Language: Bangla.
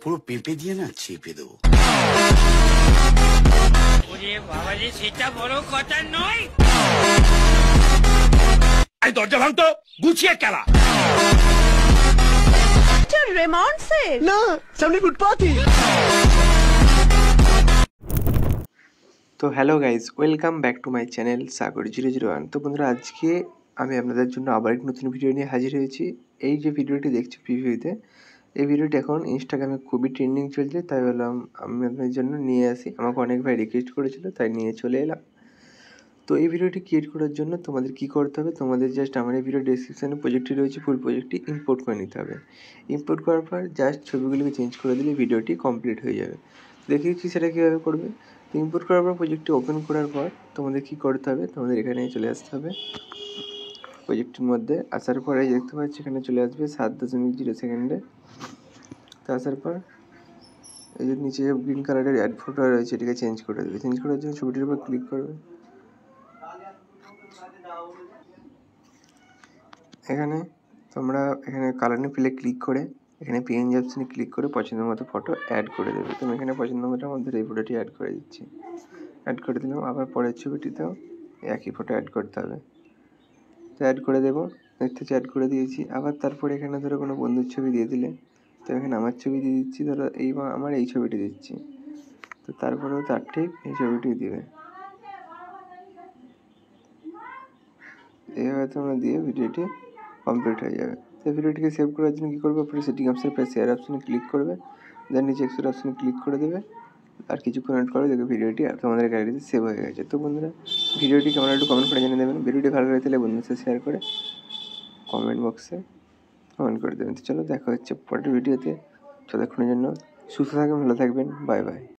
পুরো পেঁপে দিয়ে না চেপে দেবো। ওরে বাবা রে, সেটা বড় কথা নয়। এই দরজা ভাঙতো, গুছিয়ে খেলা। রেমন্ড से না, সামনে ফুটপাথই। তো hello guys, welcome back to my channel Sagar 001। তো বন্ধুরা, আজকে আমি আপনাদের জন্য আবার এক নতুন ভিডিও নিয়ে হাজির হয়েছি। এই যে ভিডিওটি দেখছি প্রিভিউতে, এই ভিডিওটি এখন ইনস্টাগ্রামে খুবই ট্রেন্ডিং চলছে, তাই বললাম আমি আপনাদের জন্য নিয়ে আসি। আমাকে অনেক ভাই রিকোয়েস্ট করেছিল, তাই নিয়ে চলে এলাম। তো এই ভিডিওটি ক্রিয়েট করার জন্য তোমাদের কী করতে হবে, তোমাদের জাস্ট আমার এই ভিডিও ডেসক্রিপশানে প্রজেক্টটি রয়েছে, ফুল প্রজেক্টটি ইম্পোর্ট করে নিতে হবে। ইম্পোর্ট করার পর জাস্ট ছবিগুলিকে চেঞ্জ করে দিলে ভিডিওটি কমপ্লিট হয়ে যাবে। দেখিয়েছি সেটা কীভাবে করবে। তো ইম্পোর্ট করার পর প্রজেক্টটি ওপেন করার পর তোমাদের কী করতে হবে, তোমাদের এখানে চলে আসতে হবে। প্রজেক্টের মধ্যে আসার পরে দেখতে পাচ্ছি এখানে চলে আসবে 7.0 সেকেন্ডে। তো আসার পর এই যে নিচে গ্রিন কালারের অ্যাড ফটো রয়েছে, এটিকে চেঞ্জ করে দেবে। চেঞ্জ করার জন্য ছবিটির উপর ক্লিক করবে। এখানে তোমরা এখানে কালার প্লে ক্লিক করে এখানে পিএনজি অপশানে ক্লিক করে পছন্দের মতো ফটো অ্যাড করে দেবে। তুমি এখানে পছন্দ মতো আমাদের এই ফটোটি অ্যাড করে দিচ্ছি। অ্যাড করে দিলাম। আবার পরের ছবিটিতেও একই ফটো অ্যাড করতে হবে। তো অ্যাড করে দেবো, দেখতে অ্যাড করে দিয়েছি। আবার তারপরে এখানে ধরো কোনো বন্ধুর ছবি দিয়ে দিলে, তো এখানে আমার ছবি দিয়ে দিচ্ছি। ধরো আমার এই ছবিটি দিচ্ছি, তো তারপরেও তার ঠিক এই ছবিটি দিবে। এইভাবে তোমরা দিয়ে ভিডিওটি কমপ্লিট হয়ে যাবে। তো ভিডিওটিকে সেভ করার জন্য কী করবে, উপরে সেটিং অপশানে প্রায় শেয়ার অপশানে ক্লিক করবে, দেন নিচে এক্সপোর্ট অপশানে ক্লিক করে দেবে। আর কিছুক্ষণ ওয়েট করবে, দেখবে ভিডিওটি তোমাদের গ্যালারিতে সেভ হয়ে গেছে। তো বন্ধুরা, ভিডিওটি কেমন একটু কমেন্ট করে জানিয়ে দেবেন। ভিডিওটি ভালো লাগে তাহলে বন্ধুদের সাথে শেয়ার করে কমেন্ট বক্সে কমেন্ট করে দেবেন। তো চলো, দেখা হচ্ছে পরের ভিডিওতে। ততক্ষণের জন্য সুস্থ থাকবেন, ভালো থাকবেন, বাই বাই।